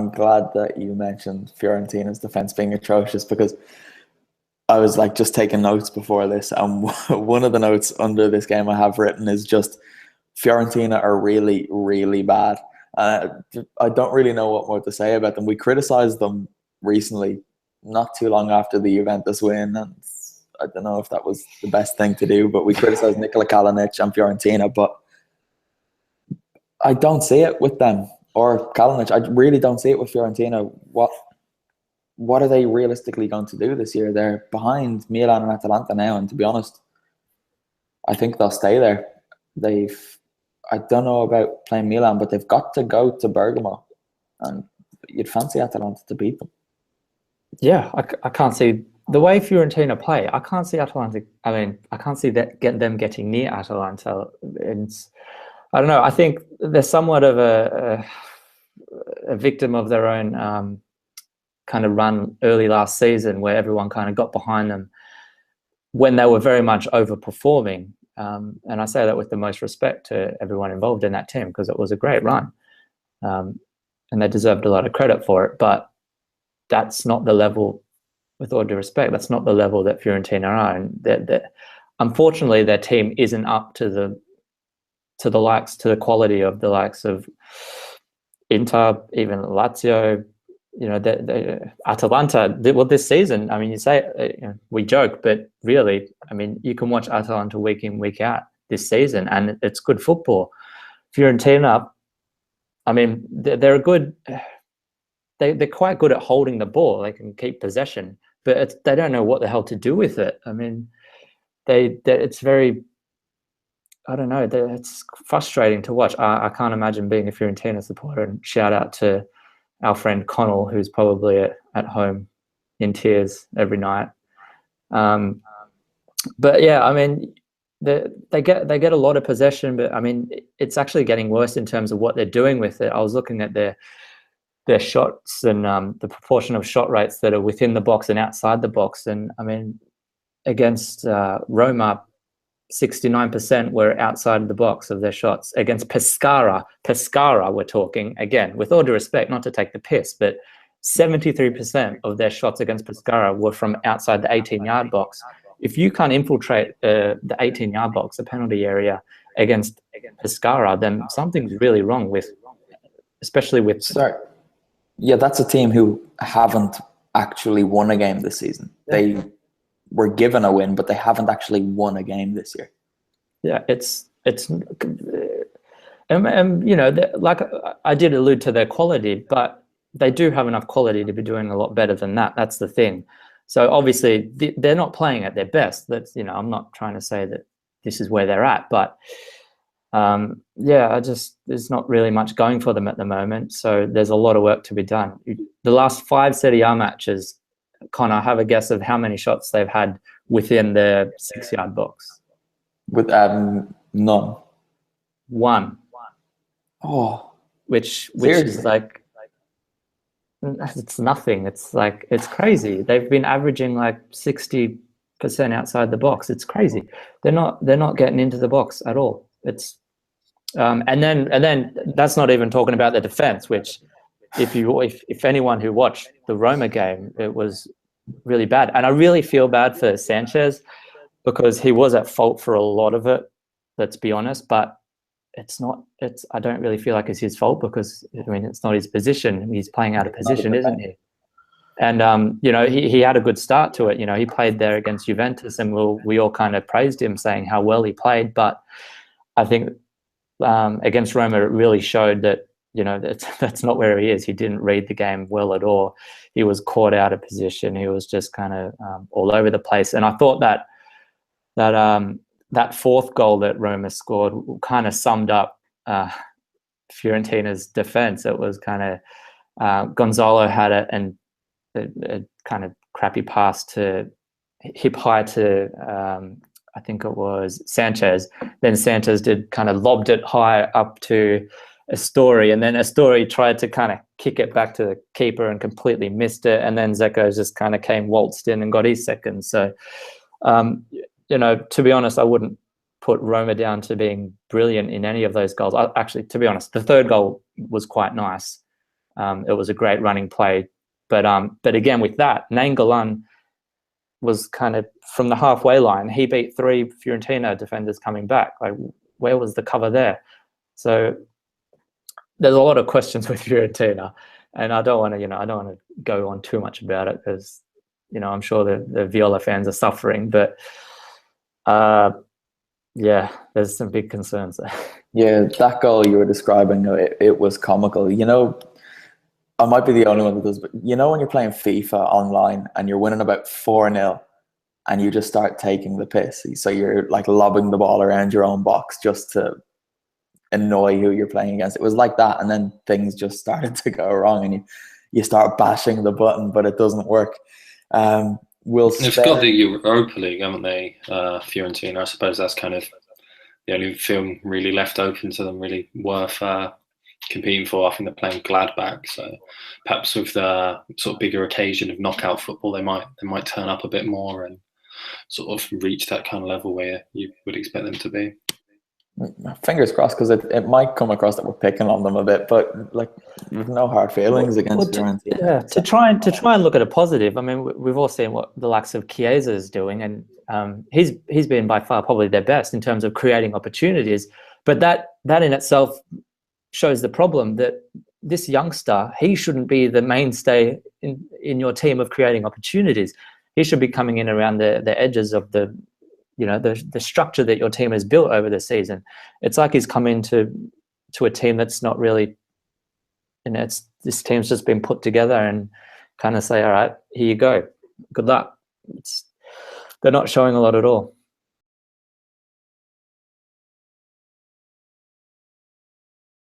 I'm glad that you mentioned Fiorentina's defense being atrocious, because I was like just taking notes before this, and one of the notes under this game I have written is just Fiorentina are really, really bad. I don't really know what more to say about them. We criticized them recently, not too long after the Juventus win, and I don't know if that was the best thing to do, but we criticized Nikola Kalinic and Fiorentina, but I don't see it with them or Kalinic. I really don't see it with Fiorentina. What are they realistically going to do this year? They're behind Milan and Atalanta now, and to be honest, I think they'll stay there. I don't know about playing Milan, but they've got to go to Bergamo, and you'd fancy Atalanta to beat them. Yeah, I can't see the way Fiorentina play. I can't see Atalanta. I mean, I can't see them getting near Atalanta. I don't know. I think they're somewhat of a victim of their own kind of run early last season, where everyone kind of got behind them when they were very much overperforming. And I say that with the most respect to everyone involved in that team, because it was a great run, and they deserved a lot of credit for it. But that's not the level, with all due respect, that's not the level that Fiorentina are. And unfortunately, their team isn't up to the quality of the likes of Inter, even Lazio. You know, Atalanta. Well, this season, I mean, you say we joke, but really, I mean, you can watch Atalanta week in, week out this season, and it's good football. Fiorentina, I mean, they're good. They're quite good at holding the ball. They can keep possession, but they don't know what the hell to do with it. I mean, it's very, I don't know. It's frustrating to watch. I can't imagine being a Fiorentina supporter. And shout out to our friend Connell, who's probably at home in tears every night. But yeah, I mean, they get a lot of possession, but I mean, it's actually getting worse in terms of what they're doing with it. I was looking at their shots and the proportion of shot rates that are within the box and outside the box. And I mean, against Roma, 69% were outside of the box of their shots. Against Pescara, we're talking, again, with all due respect, not to take the piss, but 73% of their shots against Pescara were from outside the 18-yard box. If you can't infiltrate the 18-yard box, the penalty area, against Pescara, then something's really wrong with, especially with... Sorry. Yeah, that's a team who haven't actually won a game this season. They were given a win, but they haven't actually won a game this year. Yeah, it's and you know, like I did allude to their quality, but they do have enough quality to be doing a lot better than that. That's the thing. So obviously they're not playing at their best. That's, you know, I'm not trying to say that this is where they're at, but yeah, there's not really much going for them at the moment. So there's a lot of work to be done. The last 5 Serie A matches, Connor, have a guess of how many shots they've had within the 6-yard box? With none. 1. Oh, which is like, it's nothing. It's like, it's crazy. They've been averaging like 60% outside the box. It's crazy. They're not getting into the box at all. It's and then that's not even talking about the defense, which if anyone who watched the Roma game, it was really bad. And I really feel bad for Sanchez, because he was at fault for a lot of it, let's be honest, but I don't really feel like it's his fault, because I mean, it's not his position. He's playing out of position, isn't he? And you know, he had a good start to it. You know, he played there against Juventus, and we all kind of praised him, saying how well he played. But I think against Roma, it really showed that, you know, that's not where he is. He didn't read the game well at all. He was caught out of position. He was just kind of all over the place. And I thought that fourth goal that Roma scored kind of summed up Fiorentina's defense. It was kind of Gonzalo had it, and a kind of crappy pass to hip high to I think it was Sanchez. Then Sanchez lobbed it high up to Astori, and then Astori tried to kind of kick it back to the keeper and completely missed it. And then Zeko just kind of waltzed in and got his second. So, you know, to be honest, I wouldn't put Roma down to being brilliant in any of those goals. Actually, to be honest, the third goal was quite nice. It was a great running play, but again with that, Nainggolan was kind of from the halfway line. He beat 3 Fiorentina defenders coming back. Like, where was the cover there? So there's a lot of questions with Fiorentina, and I don't want to go on too much about it, because I'm sure the Viola fans are suffering, but yeah, there's some big concerns there. Yeah, that goal you were describing, it was comical. I might be the only one that does, but when you're playing FIFA online and you're winning about 4-0 and you just start taking the piss. So you're like lobbing the ball around your own box just to annoy who you're playing against. It was like that, and then things just started to go wrong, and you start bashing the button, but it doesn't work. They've got the Europa League, haven't they? Fiorentina. I suppose that's kind of the only film really left open to them, really worth competing for. I think they're playing Gladbach, so perhaps with the sort of bigger occasion of knockout football, they might turn up a bit more and sort of reach that kind of level where you would expect them to be. Fingers crossed, because it might come across that we're picking on them a bit, but like, with no hard feelings against Fiorentina. Yeah, to try and look at a positive. I mean, we've all seen what the likes of Chiesa is doing, and he's been by far probably their best in terms of creating opportunities. But that in itself shows the problem that this youngster, he shouldn't be the mainstay in your team of creating opportunities. He should be coming in around the edges of the structure that your team has built over the season. It's like he's come into a team that's not really, this team's just been put together and kind of say, all right, here you go, good luck. They're not showing a lot at all.